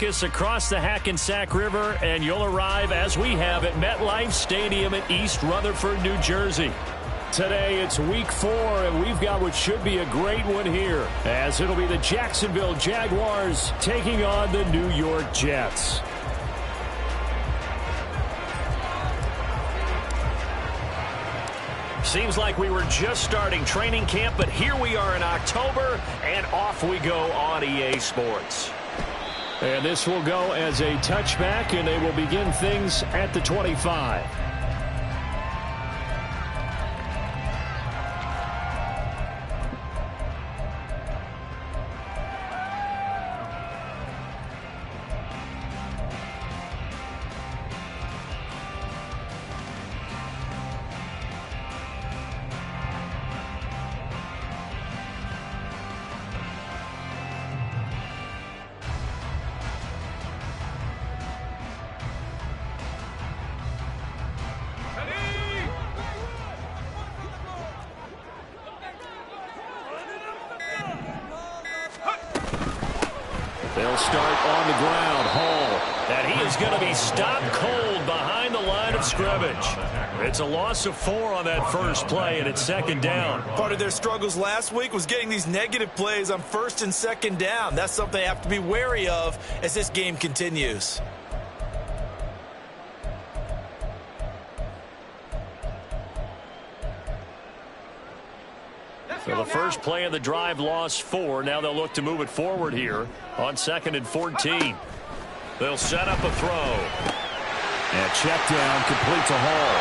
focus across the Hackensack River, and you'll arrive, as we have, at MetLife Stadium in East Rutherford, New Jersey. Today, it's week 4, and we've got what should be a great one here, as it'll be the Jacksonville Jaguars taking on the New York Jets. Seems like we were just starting training camp, but here we are in October, and off we go on EA Sports. And this will go as a touchback, and they will begin things at the 25. They'll start on the ground. Hall. And he is going to be stopped cold behind the line of scrimmage. It's a loss of 4 on that first play, and it's second down. Part of their struggles last week was getting these negative plays on first and second down. That's something they have to be wary of as this game continues. So the first play of the drive lost 4. Now they'll look to move it forward here on 2nd and 14. They'll set up a throw. And check down, complete to Hall.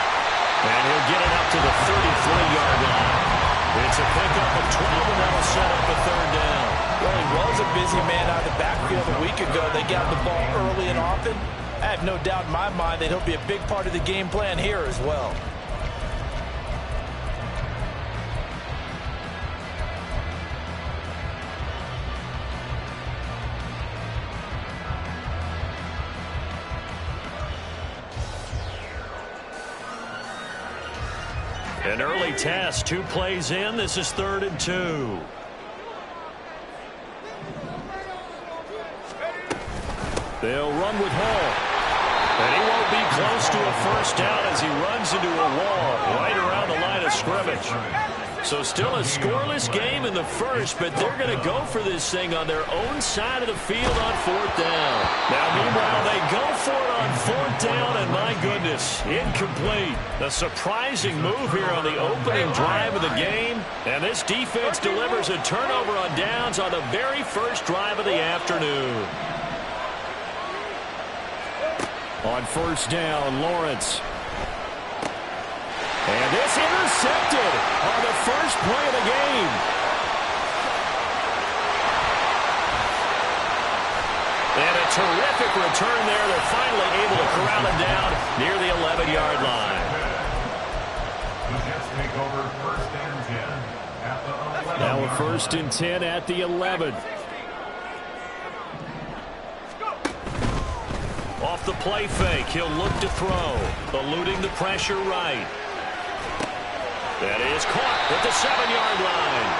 And he'll get it up to the 33-yard line. It's a pickup of 12, and that'll set up a third down. Well, he was a busy man out of the backfield a week ago. They got the ball early and often. I have no doubt in my mind that he'll be a big part of the game plan here as well. An early test, 2 plays in. This is 3rd and 2. They'll run with Hall. And he won't be close to a first down as he runs into a wall right around the line of scrimmage. So still a scoreless game in the first, but they're going to go for this thing on their own side of the field on 4th down. Now, meanwhile, they go for it on 4th down, and my goodness, incomplete. A surprising move here on the opening drive of the game, and this defense delivers a turnover on downs on the very first drive of the afternoon. On 1st down, Lawrence. And this intercepted on the first play of the game. And a terrific return there. They're finally able to corral it down near the 11-yard line. Now a 1st and 10 at the 11. Off the play fake, he'll look to throw. Eluding the pressure right. That is caught at the 7-yard line.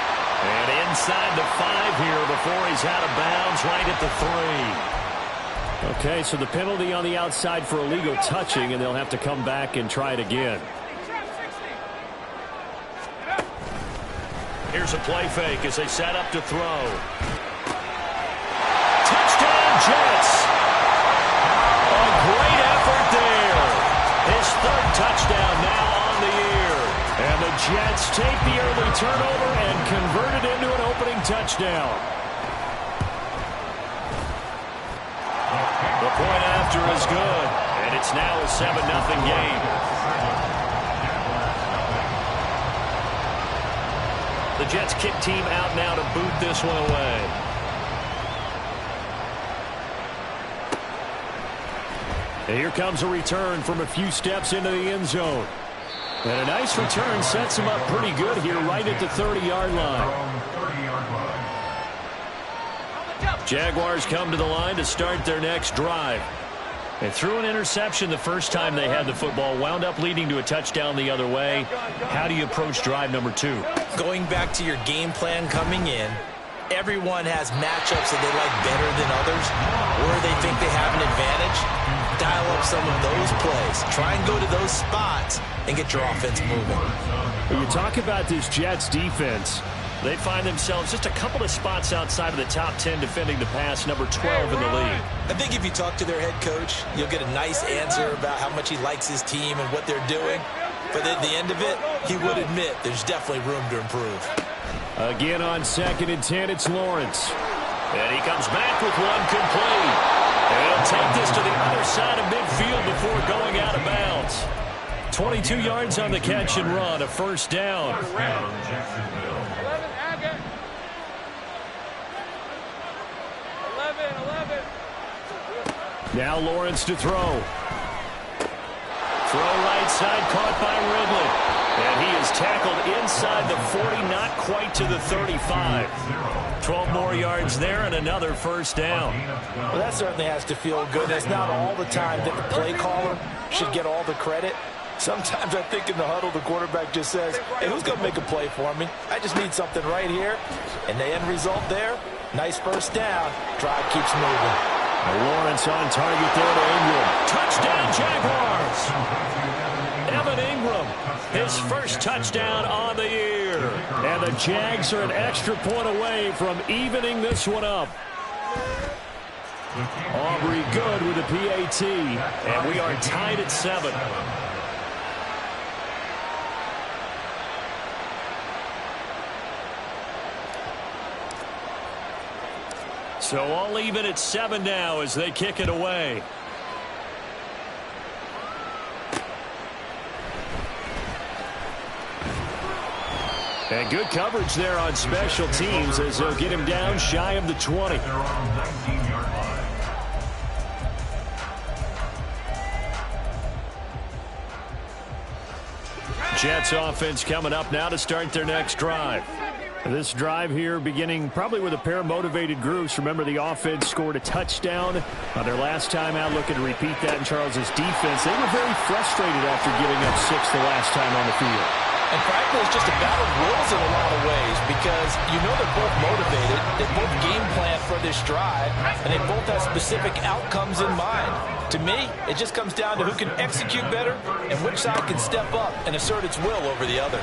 And inside the 5 here before he's out of bounds right at the 3. Okay, so the penalty on the outside for illegal touching, and they'll have to come back and try it again. Here's a play fake as they set up to throw. Touchdown, Jets! A great effort there. His 3rd touchdown now on the year. And the Jets take the early turnover and convert it into an opening touchdown. The point after is good, and it's now a 7-0 game. The Jets kick team out now to boot this one away. And here comes a return from a few steps into the end zone. And a nice return sets him up pretty good here right at the 30-yard line. Jaguars come to the line to start their next drive. They threw an interception the first time they had the football, wound up leading to a touchdown the other way. How do you approach drive number 2? Going back to your game plan coming in, everyone has matchups that they like better than others, or they think they have an advantage. Dial up some of those plays. Try and go to those spots and get your offense moving. When you talk about this Jets defense, they find themselves just a couple of spots outside of the top 10 defending the pass, number 12 in the league. I think if you talk to their head coach, you'll get a nice answer about how much he likes his team and what they're doing. But at the end of it, he would admit there's definitely room to improve. Again on 2nd and 10, it's Lawrence. And he comes back with one complete. And he'll take this to the other side of midfield before going out of bounds. 22 yards on the catch and run, a first down. Now Lawrence to throw. Throw right side, caught by Ridley. And he is tackled inside the 40, not quite to the 35. 12 more yards there and another first down. Well, that certainly has to feel good. It's not all the time that the play caller should get all the credit. Sometimes I think in the huddle, the quarterback just says, hey, who's going to make a play for me? I just need something right here. And the end result there, nice first down. Drive keeps moving. Lawrence on target there to Ingram. Touchdown, Jaguars! Evan Ingram, his first touchdown on the year. And the Jags are an extra point away from evening this one up. Aubrey good with the PAT, and we are tied at 7. So all even at 7 now as they kick it away. And good coverage there on special teams as they'll get him down shy of the 20. Jets offense coming up now to start their next drive. This drive here beginning probably with a pair of motivated groups. Remember, the offense scored a touchdown on their last time out, looking to repeat that in Charles's defense. They were very frustrated after giving up 6 the last time on the field. And frankly, it's just a battle of wills in a lot of ways because you know they're both motivated, they both game plan for this drive, and they both have specific outcomes in mind. To me, it just comes down to who can execute better and which side can step up and assert its will over the other.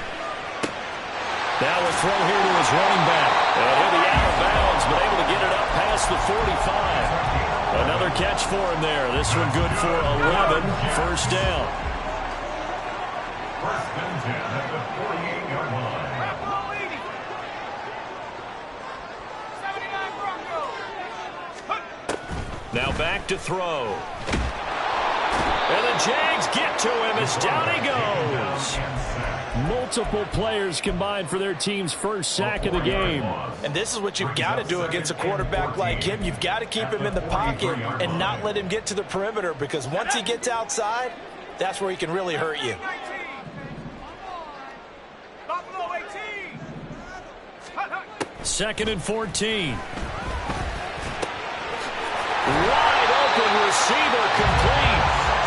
Now a throw here to his running back. And he'll be out of bounds, but able to get it up past the 45. Another catch for him there. This one good for 11. First down. Now back to throw. And the Jags get to him as down he goes. Multiple players combined for their team's first sack of the game. And this is what you've got to do against a quarterback like him. You've got to keep him in the pocket and not let him get to the perimeter because once he gets outside, that's where he can really hurt you. Second and 14. Wide open receiver complete.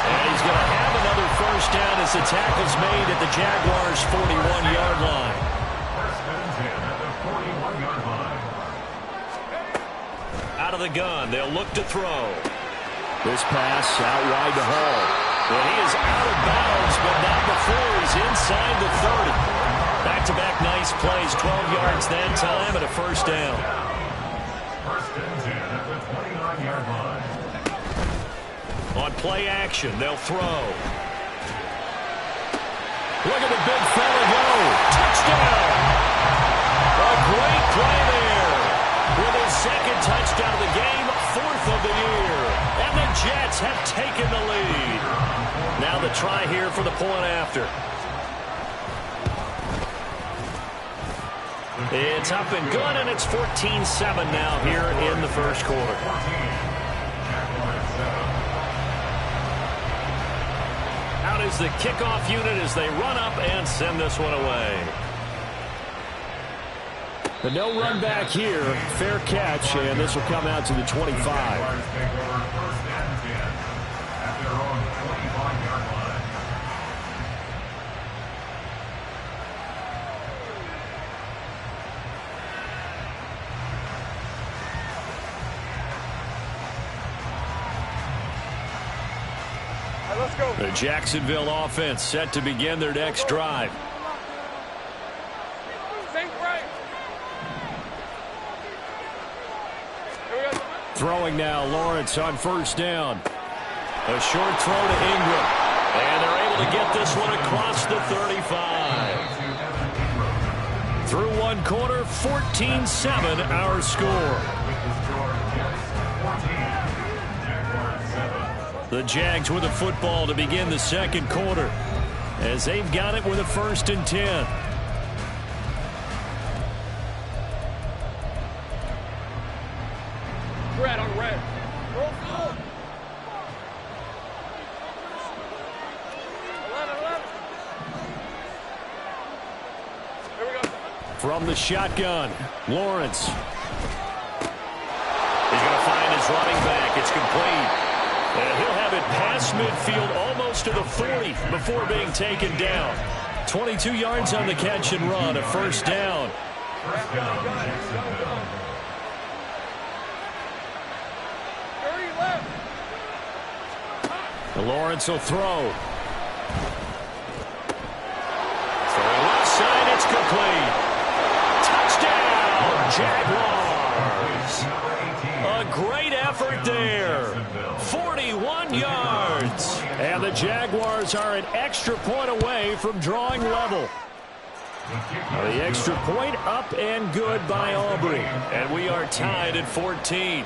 And he's going to have another first down as the tackle's made at the Jaguars' 41-yard line. Out of the gun, they'll look to throw. This pass out wide to Hall. And he is out of bounds, but not before he's inside the 30. Back-to-back nice plays, 12 yards that time, and a first down. On play action, they'll throw. Look at the big fella go. Touchdown! A great play there. With his second touchdown of the game, 4th of the year. And the Jets have taken the lead. Now the try here for the point after. It's up and good, and it's 14-7 now here in the first quarter. Out is the kickoff unit as they run up and send this one away. The no run back here, fair catch, and this will come out to the 25. The Jacksonville offense set to begin their next drive. Throwing now, Lawrence on first down. A short throw to Ingram. And they're able to get this one across the 35. Through one quarter, 14-7 our score. The Jags with the football to begin the second quarter, as they've got it with a 1st and 10. Red on red. From the shotgun, Lawrence. He's going to find his running back. It's complete. And he'll have it past midfield almost to the 40 before being taken down. 22 yards on the catch and run, a 1st down. Lawrence will throw. Throwing left side, it's complete. Touchdown, Jaguars. A great effort there. 41 yards. And the Jaguars are an extra point away from drawing level. The extra point up and good by Aubrey. And we are tied at 14.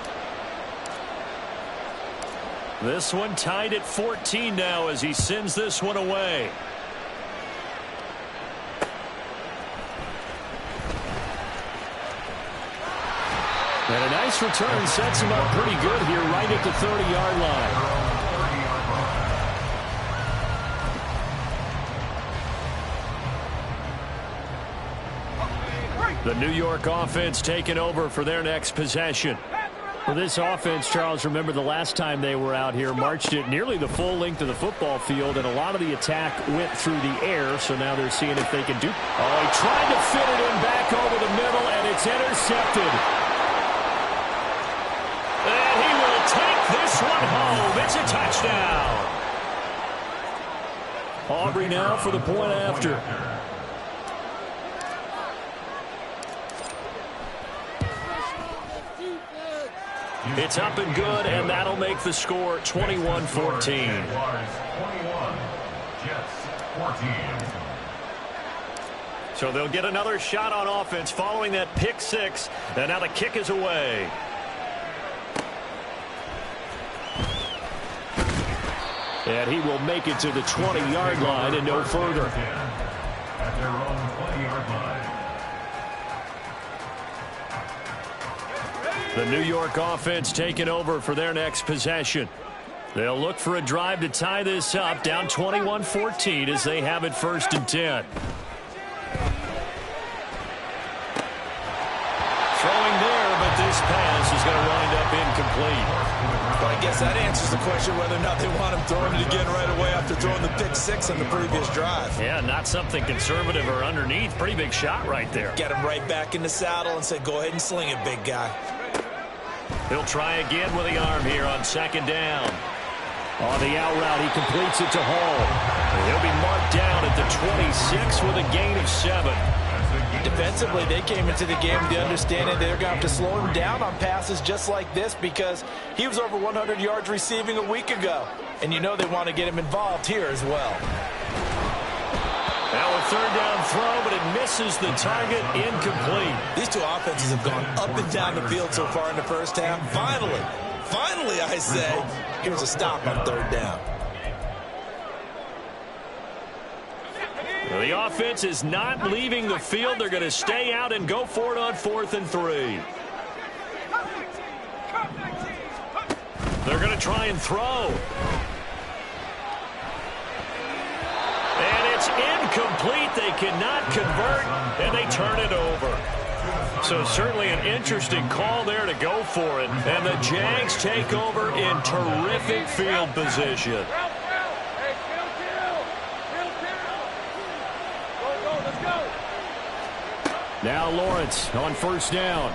This one tied at 14 now as he sends this one away. And a nice return sets him up pretty good here right at the 30-yard line. The New York offense taking over for their next possession. For this offense, Charles, remember the last time they were out here, marched it nearly the full length of the football field, and a lot of the attack went through the air, so now they're seeing if they can do. Oh, he tried to fit it in back over the middle, and it's intercepted. And he will take this one home. It's a touchdown. Aubrey now for the point after. It's up and good, and that'll make the score 21-14. So they'll get another shot on offense following that pick six, and now the kick is away. And he will make it to the 20-yard line and no further. At their own 20-yard line. The New York offense taking over for their next possession. They'll look for a drive to tie this up, down 21-14 as they have it 1st and 10. Throwing there, but this pass is going to wind up incomplete. Well, I guess that answers the question whether or not they want him throwing it again right away after throwing the pick six on the previous drive. Yeah, not something conservative or underneath. Pretty big shot right there. Get him right back in the saddle and say, go ahead and sling it, big guy. He'll try again with the arm here on 2nd down. On the out route, he completes it to Hall. He'll be marked down at the 26 with a gain of 7. Defensively, they came into the game with the understanding they're going to have to slow him down on passes just like this because he was over 100 yards receiving a week ago. And you know they want to get him involved here as well. Now a 3rd down throw, but it misses the target, incomplete. These two offenses have gone up and down the field so far in the first half. Finally, I say, here's a stop on 3rd down. The offense is not leaving the field. They're going to stay out and go for it on 4th and 3. They're going to try and throw. And it's incomplete. They cannot convert, and they turn it over. So certainly an interesting call there to go for it. And the Jags take over in terrific field position. Now Lawrence on 1st down.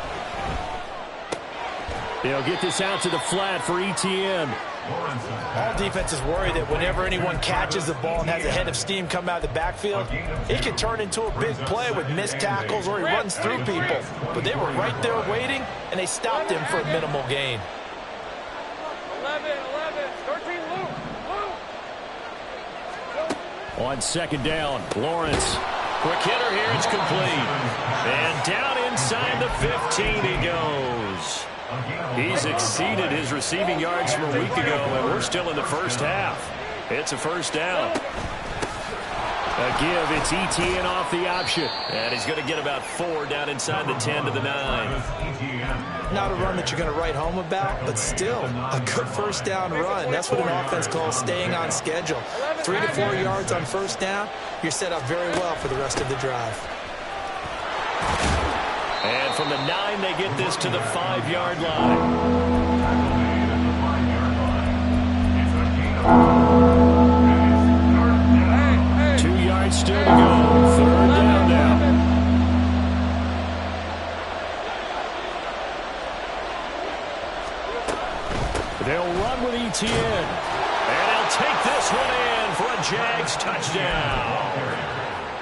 They'll get this out to the flat for ETN. All defenses worry that whenever anyone catches the ball and has a head of steam come out of the backfield, it can turn into a big play with missed tackles or he runs through people. But they were right there waiting, and they stopped him for a minimal gain. 11, 13, Luke. On second down, Lawrence. Quick hitter here, it's complete. And down inside the 15 he goes. He's exceeded his receiving yards from a week ago, and we're still in the first half. It's a first down. A give, it's ETN off the option. And he's going to get about 4 down inside the 10 to the 9. Not a run that you're going to write home about, but still a good first down run. That's what an offense calls staying on schedule. 3 to 4 yards on first down, you're set up very well for the rest of the drive. And from the 9, they get this to the 5-yard line. Still to go. Third down now. They'll run with ETN. And he'll take this one in for a Jags touchdown.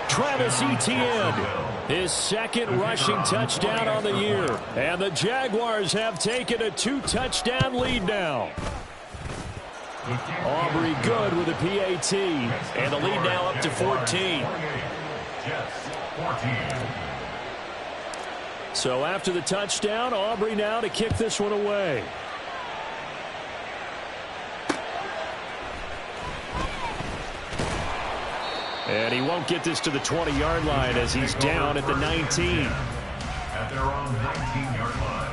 Travis Etienne, his second rushing touchdown on the year. And the Jaguars have taken a 2-touchdown lead now. Aubrey good with a PAT. And the lead now up to 14. So after the touchdown, Aubrey now to kick this one away. And he won't get this to the 20-yard line as he's down at the 19. At their own 19-yard line.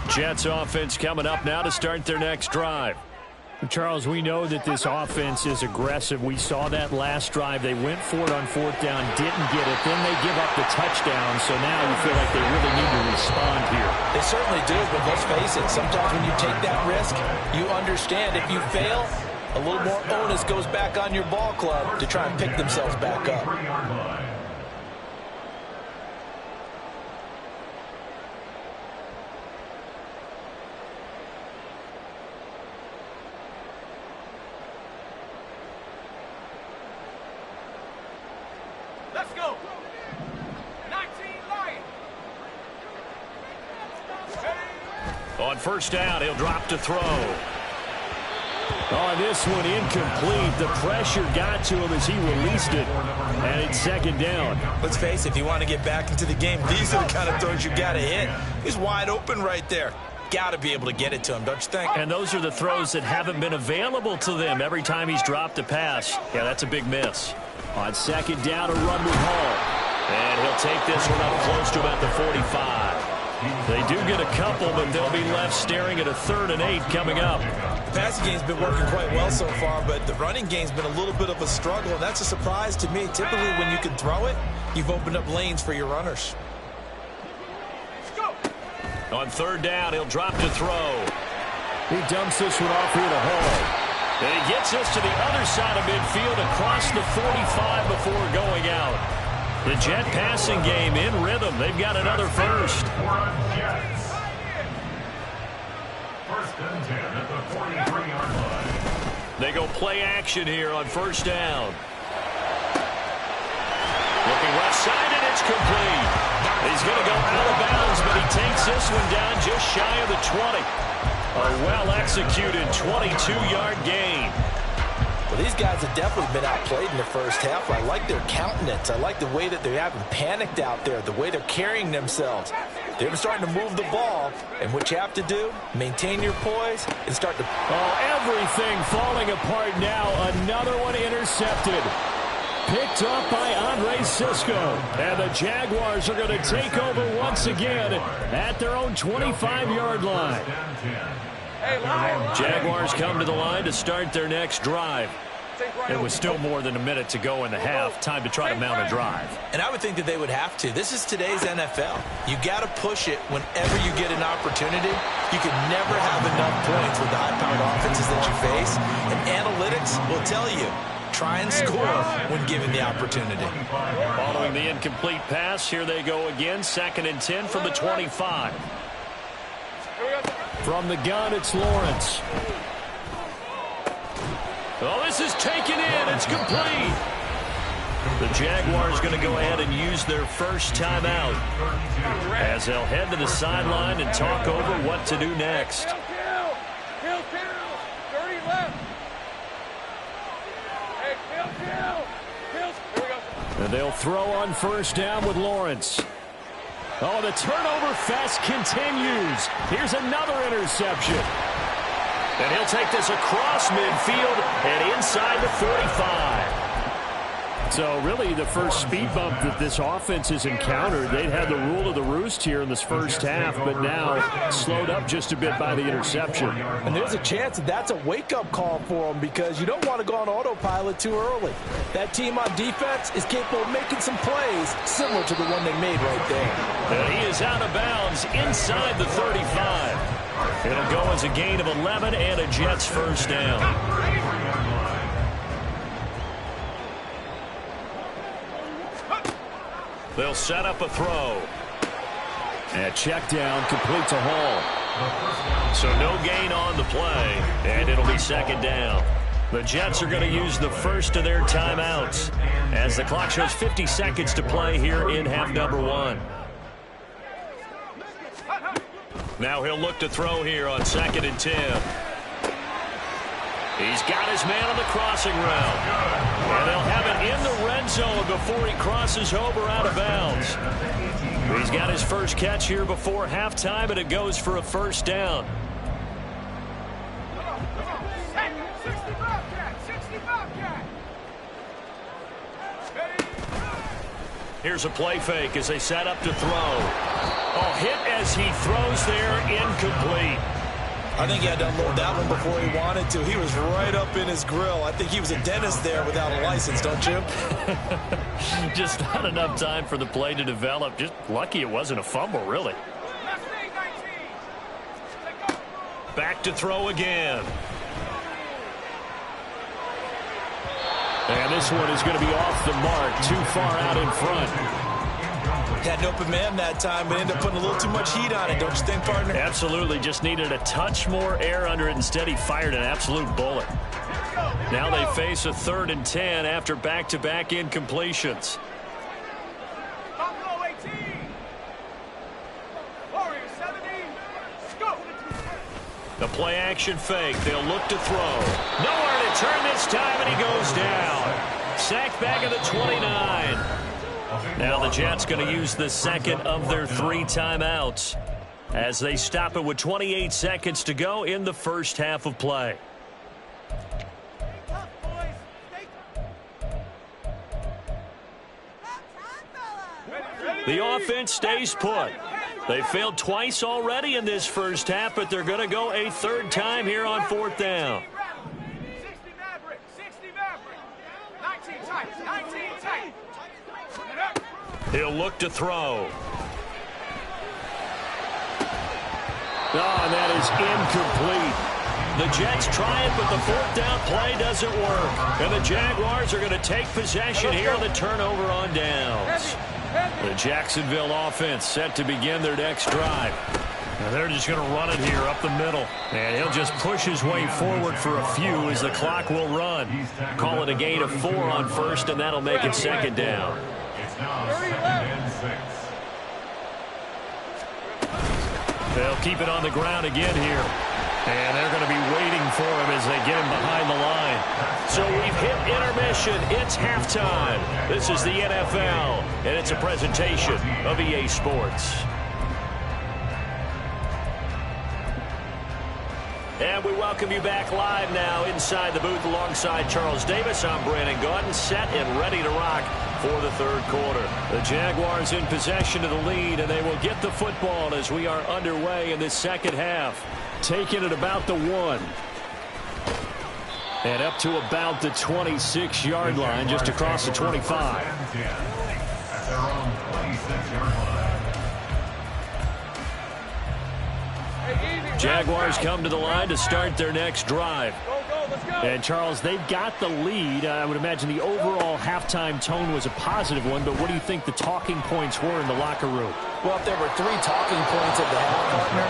Jets offense coming up now to start their next drive. Charles, we know that this offense is aggressive. We saw that last drive. They went for it on fourth down, didn't get it. Then they give up the touchdown, so now you feel like they really need to respond here. They certainly do, but let's face it, sometimes when you take that risk, you understand if you fail, a little more onus goes back on your ball club to try and pick themselves back up. Let's go. 19 Lions. On first down, he'll drop to throw. On this one, incomplete. The pressure got to him as he released it. And it's second down. Let's face it, if you want to get back into the game, these are the kind of throws you got to hit. He's wide open right there. Got to be able to get it to him, don't you think? And those are the throws that haven't been available to them every time he's dropped a pass. Yeah, that's a big miss. On second down, a run with Hall. And he'll take this one up close to about the 45. They do get a couple, but they'll be left staring at a 3rd and 8 coming up. The passing game's been working quite well so far, but the running game's been a little bit of a struggle, and that's a surprise to me. Typically, when you can throw it, you've opened up lanes for your runners. On third down, he'll drop to throw. He dumps this one off here to Hall. And he gets this to the other side of midfield across the 45 before going out. The Jet passing game in rhythm. They've got another first. First and 10 at the 43-yard line. They go play action here on first down. Looking left side, and it's complete. He's going to go out of bounds, but he takes this one down just shy of the 20. A well-executed 22-yard gain. Well, these guys have definitely been outplayed in the first half. I like their countenance. I like the way that they haven't panicked out there, the way they're carrying themselves. They're starting to move the ball, and what you have to do, maintain your poise and start to... Oh, everything falling apart now. Another one intercepted. Picked up by Andre Cisco. And the Jaguars are going to take over once again at their own 25-yard line. Jaguars come to the line to start their next drive. It was still more than a minute to go in the half. Time to try to mount a drive. And I would think that they would have to. This is today's NFL. You got to push it whenever you get an opportunity. You can never have enough points with the high-powered offenses that you face. And will tell you, try and score when given the opportunity. Following the incomplete pass, here they go again. 2nd and 10 from the 25. From the gun, it's Lawrence. Oh, this is taken in. It's complete. The Jaguars going to go ahead and use their first timeout as they'll head to the sideline and talk over what to do next. Kill. 30 left. Hey, kill. Here we go. And they'll throw on first down with Lawrence. Oh, the turnover fest continues. Here's another interception. And he'll take this across midfield and inside the 45. So really the first speed bump that this offense has encountered. They'd had the rule of the roost here in this first half, but now slowed up just a bit by the interception. And there's a chance that that's a wake-up call for them because you don't want to go on autopilot too early. That team on defense is capable of making some plays similar to the one they made right there. And he is out of bounds inside the 35. It'll go as a gain of 11 and a Jets first down. They'll set up a throw. And check down, complete to Hall. So no gain on the play, and it'll be 2nd down. The Jets are going to use the first of their timeouts as the clock shows 50 seconds to play here in half number 1. Now he'll look to throw here on 2nd and 10. He's got his man on the crossing route. And they'll have it in the red zone before he crosses over out of bounds. He's got his first catch here before halftime, and it goes for a first down. 65 cat. Here's a play fake as they set up to throw. Oh, hit as he throws there, incomplete. I think he had to unload that one before he wanted to. He was right up in his grill. I think he was a dentist there without a license, don't you? Just not enough time for the play to develop. Just lucky it wasn't a fumble, really. Back to throw again. And this one is going to be off the mark, too far out in front. Had an open man that time, but ended up putting a little too much heat on it, don't you think, partner? Absolutely. Just needed a touch more air under it. Instead, he fired an absolute bullet. Now they face a 3rd and 10 after back-to-back incompletions. The play-action fake. They'll look to throw. Nowhere to turn this time, and he goes down. Sacked back at the 29. Now the Jets going to use the 2nd of their 3 timeouts as they stop it with 28 seconds to go in the first half of play. The offense stays put. They failed twice already in this first half, but they're going to go a 3rd time here on 4th down. 60 Maverick. 19 tight. He'll look to throw. Oh, that is incomplete. The Jets try it, but the 4th down play doesn't work. And the Jaguars are going to take possession here on the turnover on downs. The Jacksonville offense set to begin their next drive. Now they're just going to run it here up the middle. And he'll just push his way forward for a few as the clock will run. Call it a gain of 4 on first, and that'll make it 2nd down. It's now 2nd and 6. They'll keep it on the ground again here. And they're going to be waiting for him as they get him behind the line. So we've hit intermission. It's halftime. This is the NFL, and it's a presentation of EA Sports. And we welcome you back live now inside the booth alongside Charles Davis. I'm Brandon Gaudin, set and ready to rock for the 3rd quarter. The Jaguars in possession of the lead, and they will get the football as we are underway in this 2nd half. Taking it about the 1. And up to about the 26-yard line, just across the 25. At their own 26-yard line. Jaguars come to the line to start their next drive. Go, let's And, Charles, they've got the lead. I would imagine the overall halftime tone was a positive one, but what do you think the talking points were in the locker room? Well, if there were 3 talking points at the half, partner,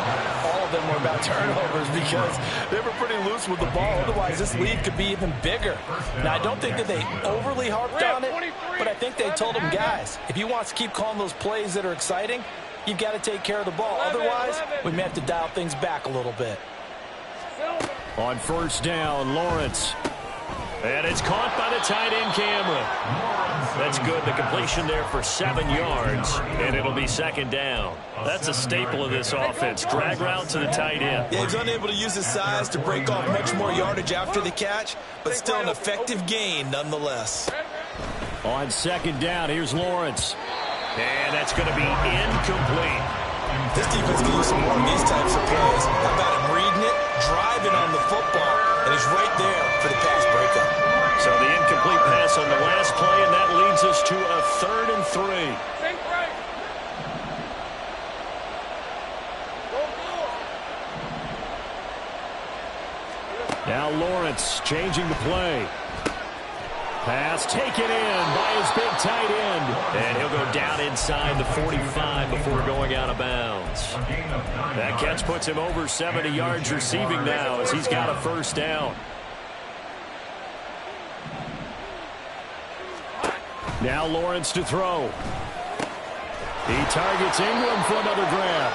all of them were about turnovers because they were pretty loose with the ball. Otherwise, this lead could be even bigger. Now, I don't think that they overly harped on it, but I think they told them, guys, if you want to keep calling those plays that are exciting, you've got to take care of the ball. Otherwise, we may have to dial things back a little bit. On first down, Lawrence. And it's caught by the tight end camera. That's good. The completion there for 7 yards, and it'll be second down. That's a staple of this offense. Drag route to the tight end. Yeah, he's unable to use his size to break off much more yardage after the catch, but still an effective gain nonetheless. On second down, here's Lawrence. And that's going to be incomplete. This defense can use some more of these types of plays. How about him reading it, driving on the football, and he's right there for the pass breakup. So the incomplete pass on the last play, and that leads us to a 3rd and 3. Think right. Go, Now Lawrence changing the play. Pass taken in by his big tight end. And he'll go down inside the 45 before going out of bounds. That catch puts him over 70 yards receiving now as he's got a first down. Now Lawrence to throw. He targets Ingram for another grab.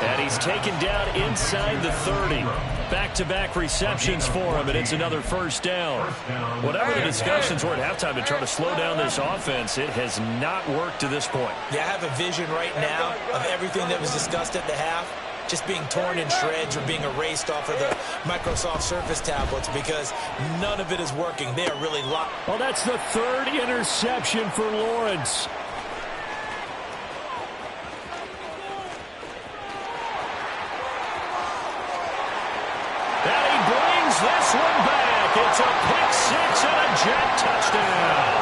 And he's taken down inside the 30. Back-to-back receptions for him, and it's another first down. Whatever the discussions were at halftime to try to slow down this offense, it has not worked to this point. Yeah, I have a vision right now of everything that was discussed at the half just being torn in shreds or being erased off of the Microsoft Surface tablets because none of it is working. They are really locked. Well, that's the 3rd interception for Lawrence. This one back. It's a pick 6 and a jet touchdown.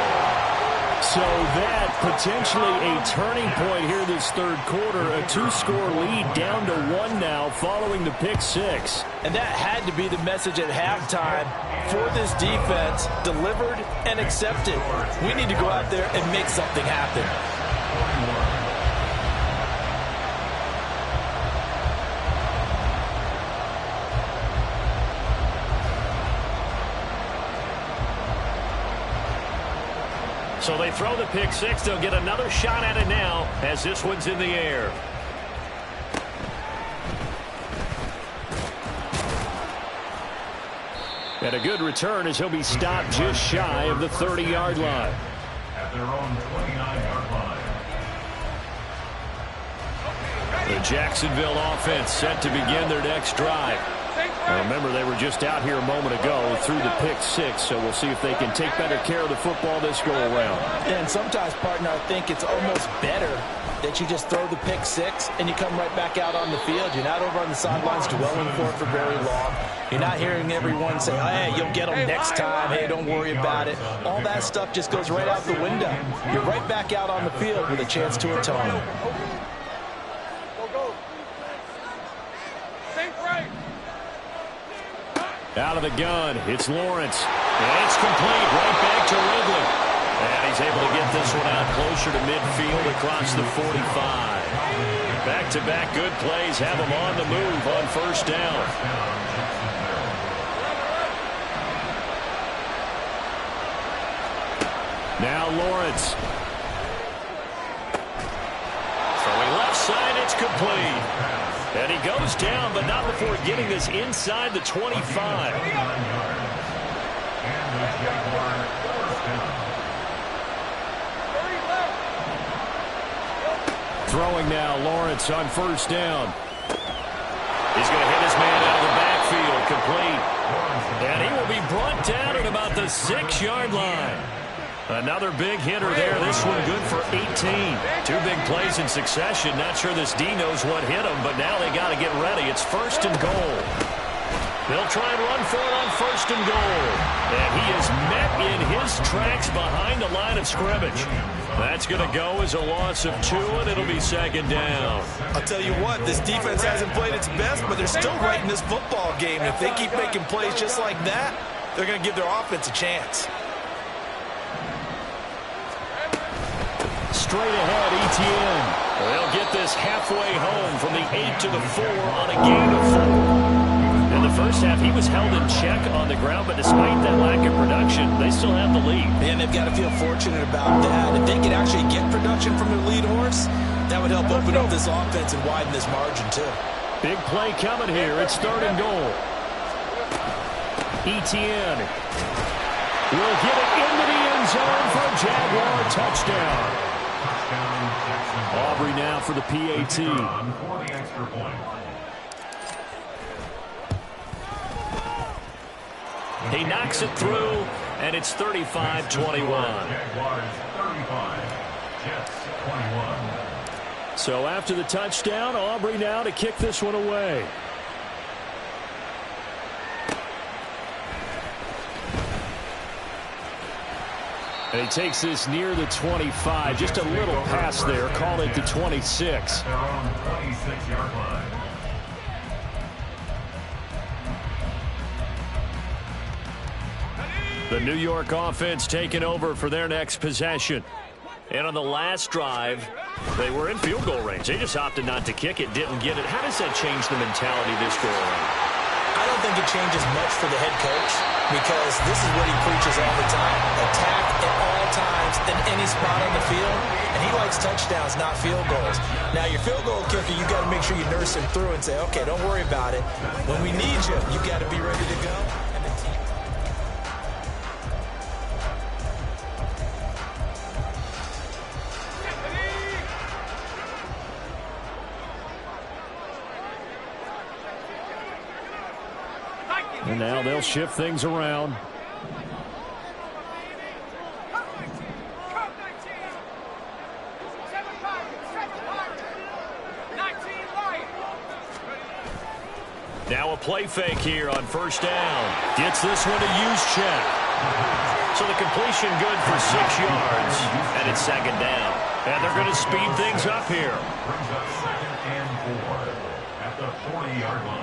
So that potentially a turning point here this 3rd quarter. A 2-score lead down to 1 now following the pick 6. And that had to be the message at halftime for this defense, delivered and accepted. We need to go out there and make something happen. So they throw the pick 6. They'll get another shot at it now as this one's in the air. And a good return as he'll be stopped just shy of the 30-yard line. At their own 29-yard line. The Jacksonville offense set to begin their next drive. Now remember, they were just out here a moment ago through the pick 6, so we'll see if they can take better care of the football this go-around. And sometimes, partner, I think it's almost better that you just throw the pick 6 and you come right back out on the field. You're not over on the sidelines dwelling for it for very long. You're not hearing everyone say, oh, hey, you'll get them next time. Hey, don't worry about it. All that stuff just goes right out the window. You're right back out on the field with a chance to atone. Out of the gun, it's Lawrence. And it's complete right back to Ridley. And he's able to get this one out closer to midfield across the 45. Back-to-back good plays have him on the move on first down. Now Lawrence. Throwing left side, it's complete. And he goes down, but not before getting this inside the 25. Throwing now, Lawrence on first down. He's going to hit his man out of the backfield, complete. And he will be brought down at about the 6-yard line. Another big hitter there. This one good for 18. 2 big plays in succession. Not sure this D knows what hit him, but now they got to get ready. It's 1st and goal. They'll try and run for it on 1st and goal. And he is met in his tracks behind the line of scrimmage. That's going to go as a loss of 2, and it'll be 2nd down. I'll tell you what, this defense hasn't played its best, but they're still right in this football game. If they keep making plays just like that, they're going to give their offense a chance. Straight ahead, Etienne. They'll get this halfway home from the 8 to the 4 on a gain of 4. In the first half, he was held in check on the ground, but despite that lack of production, they still have the lead. And they've got to feel fortunate about that. If they could actually get production from their lead horse, that would help open up this offense and widen this margin, too. Big play coming here. It's 3rd and goal. Etienne will get it into the end zone for a Jaguar touchdown. Aubrey now for the PAT. He knocks it through, and it's 35-21. So after the touchdown, Aubrey now to kick this one away. And he takes this near the 25. Just a little pass there. Call it the 26. Their own 26-yard line. The New York offense taking over for their next possession. And on the last drive, they were in field goal range. They just opted not to kick it, didn't get it. How does that change the mentality this go around? I don't think it changes much for the head coach because this is what he preaches all the time. Attack at all times in any spot on the field. And he likes touchdowns, not field goals. Now, your field goal kicker, you got to make sure you nurse him through and say, okay, don't worry about it. When we need you, you got to be ready to go. And now they'll shift things around. Now a play fake here on 1st down. Gets this one to Juszczyk. So the completion good for 6 yards. And it's 2nd down. And they're going to speed things up here. Brings up 2nd and 4 at the 40-yard line.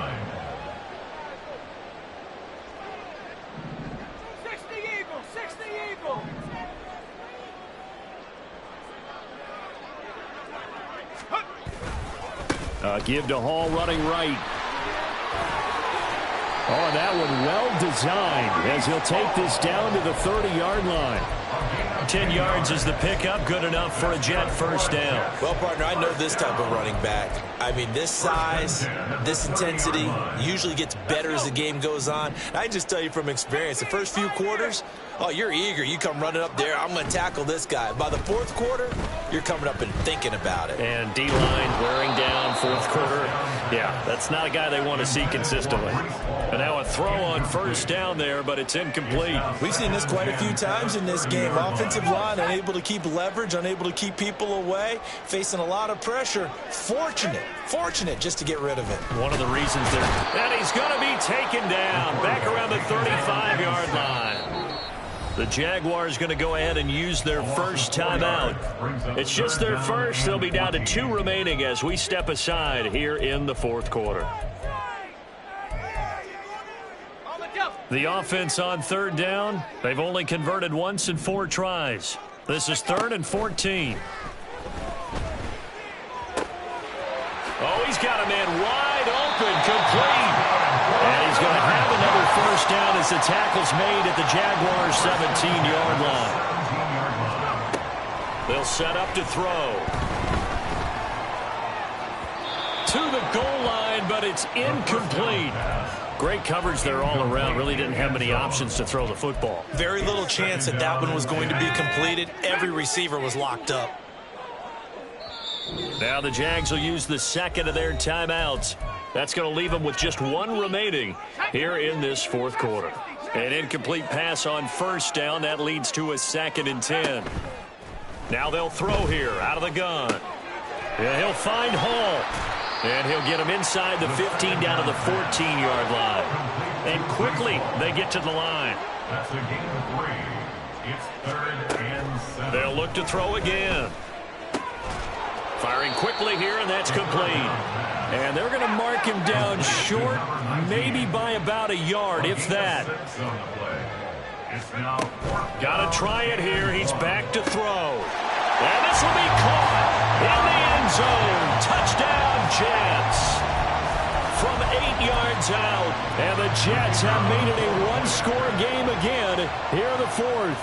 Give to Hall running right. Oh, and that one well designed as he'll take this down to the 30-yard line. 10 yards is the pickup, good enough for a Jet 1st down. Well, partner, I know this type of running back. I mean, this size, this intensity usually gets better as the game goes on. I just tell you from experience, the first few quarters, oh, you're eager. You come running up there, I'm going to tackle this guy. By the 4th quarter, you're coming up and thinking about it. And D-line wearing down 4th quarter. Yeah, that's not a guy they want to see consistently. And now a throw on 1st down there, but it's incomplete. We've seen this quite a few times in this game. Offensive line unable to keep leverage, unable to keep people away, facing a lot of pressure. Fortunate just to get rid of it. One of the reasons there. And he's going to be taken down back around the 35-yard line. The Jaguars going to go ahead and use their first timeout. It's just their first. They'll be down to 2 remaining as we step aside here in the 4th quarter. The offense on 3rd down. They've only converted once in 4 tries. This is 3rd and 14. Oh, he's got a man wide open, complete. And he's going to have another 1st down as the tackle's made at the Jaguars' 17-yard line. They'll set up to throw. To the goal line, but it's incomplete. Great coverage there all around. Really didn't have many options to throw the football. Very little chance that that one was going to be completed. Every receiver was locked up. Now the Jags will use the 2nd of their timeouts. That's going to leave them with just 1 remaining here in this 4th quarter. An incomplete pass on 1st down. That leads to a 2nd and 10. Now they'll throw here out of the gun. Yeah, he'll find Hall. And he'll get him inside the 15 down to the 14-yard line. And quickly they get to the line. That's a gain of 3. It's 3rd and 7. They'll look to throw again. Firing quickly here, and that's complete. And they're going to mark him down short, maybe by about a yard, if that. It's now Got to try it here. He's back to throw. And this will be caught in the end zone. Touchdown, Jets. From 8 yards out. And the Jets have made it a one-score game again here in the fourth.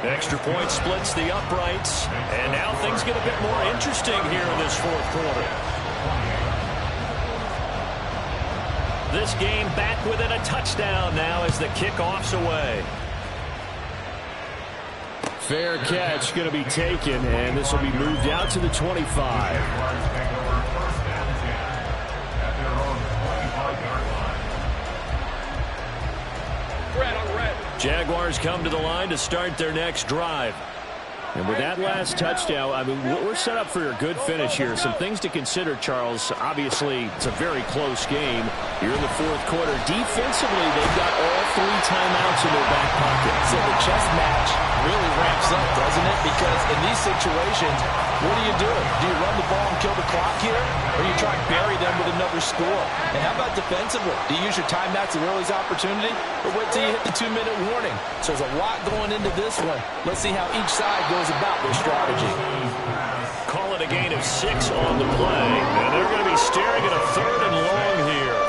Extra point splits the uprights. And now things get a bit more interesting here in this fourth quarter. This game back within a touchdown now as the kickoff's away. Fair catch going to be taken, and this will be moved out to the 25. Jaguars come to the line to start their next drive. And with that last touchdown, I mean, we're set up for a good finish here. Some things to consider, Charles. Obviously, it's a very close game. You're in the fourth quarter. Defensively, they've got all 3 timeouts in their back pocket. So the chess match really ramps up, doesn't it? Because in these situations, what do? Do you run the ball and kill the clock here? Or you try and bury them with another score? And how about defensively? Do you use your timeouts at early's opportunity? Or wait till you hit the 2-minute warning? So there's a lot going into this one. Let's see how each side goes about their strategy. Call it a gain of 6 on the play. And they're going to be staring at a 3rd and long here.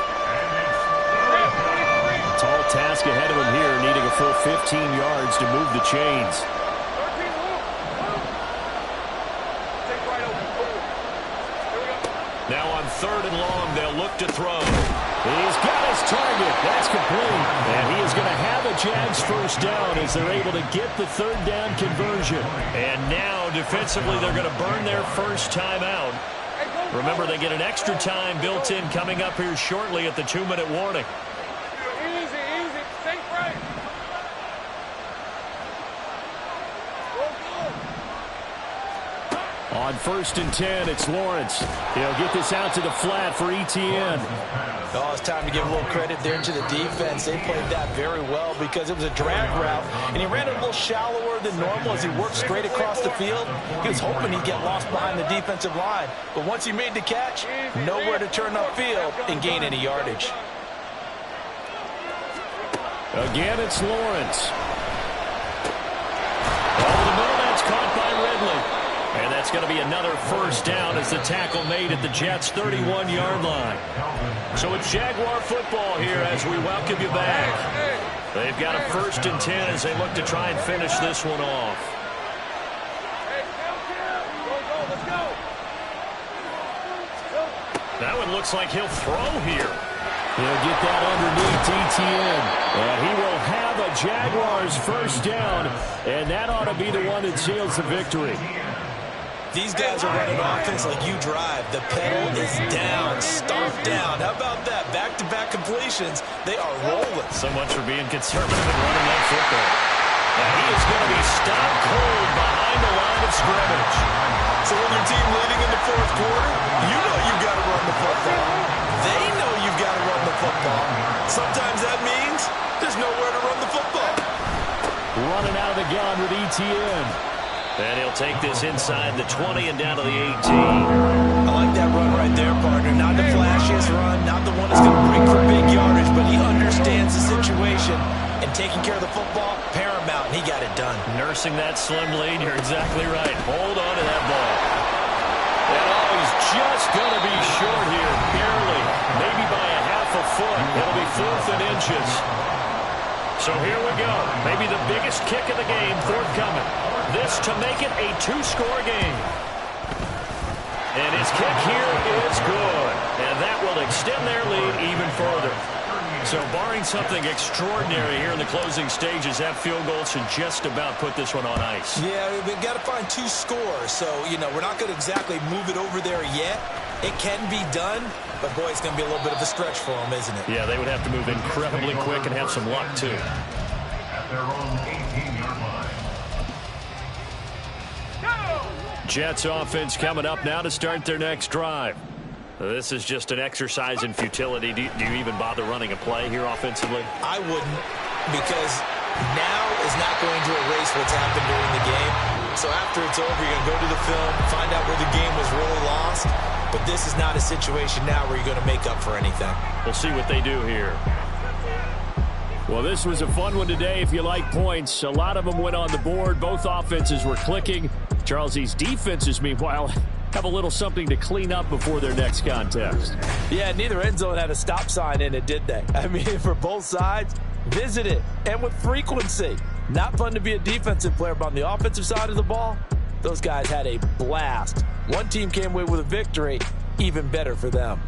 Tall task ahead of him here, needing a full 15 yards to move the chains. Now on 3rd and long, they'll look to throw. He's got his target. That's complete. And he is going to have a Jags first down as they're able to get the 3rd down conversion. And now, defensively, they're going to burn their first time out. Remember, they get an extra time built in coming up here shortly at the 2-minute warning. Easy. Think right. On 1st and 10, it's Lawrence. He'll get this out to the flat for ETN. Oh, it's time to give a little credit there to the defense. They played that very well because it was a drag route, and he ran it a little shallower than normal as he worked straight across the field. He was hoping he'd get lost behind the defensive line, but once he made the catch, nowhere to turn upfield and gain any yardage. Again, it's Lawrence. Over the middle, that's caught by Ridley. And that's going to be another first down as the tackle made at the Jets' 31-yard line. So it's Jaguar football here as we welcome you back. They've got a 1st and 10 as they look to try and finish this one off. That one looks like he'll throw here. He'll get that underneath ETN. And he will have a Jaguars first down. And that ought to be the one that seals the victory. These guys are running offense like you drive. The pedal is down, stomped down. How about that? Back-to-back completions. They are rolling. So much for being conservative and running that football. And he is going to be stopped cold behind the line of scrimmage. So when your team leading in the fourth quarter, you know you've got to run the football. They know you've got to run the football. Sometimes that means there's nowhere to run the football. Running out of the gun with ETN. And he'll take this inside the 20 and down to the 18. I like that run right there, partner. Not the flashiest run, not the one that's going to break for big yardage, but he understands the situation. And taking care of the football, paramount, and he got it done. Nursing that slim lead, you're exactly right. Hold on to that ball. And he's just going to be short here, barely. Maybe by a half a foot. It'll be 4th and inches. So here we go. Maybe the biggest kick of the game forthcoming. This to make it a 2-score game. And his kick here is good. And that will extend their lead even further. So barring something extraordinary here in the closing stages, that field goal should just about put this one on ice. Yeah, we've got to find 2 scores. So, we're not going to exactly move it over there yet. It can be done, but boy, it's going to be a little bit of a stretch for them, isn't it? Yeah, they would have to move incredibly quick and have some luck, too. At their own 18-yard line. Jets offense coming up now to start their next drive. This is just an exercise in futility. Do you even bother running a play here offensively? I wouldn't, because now is not going to erase what's happened during the game. So after it's over, you're going to go to the film, find out where the game was really lost. But this is not a situation now where you're going to make up for anything. We'll see what they do here. Well, this was a fun one today if you like points. A lot of them went on the board. Both offenses were clicking. Charles, these defenses, meanwhile, have a little something to clean up before their next contest. Yeah, neither end zone had a stop sign in it, did they? I mean, for both sides, visit it, and with frequency. Not fun to be a defensive player, but on the offensive side of the ball, those guys had a blast. One team came away with a victory, even better for them.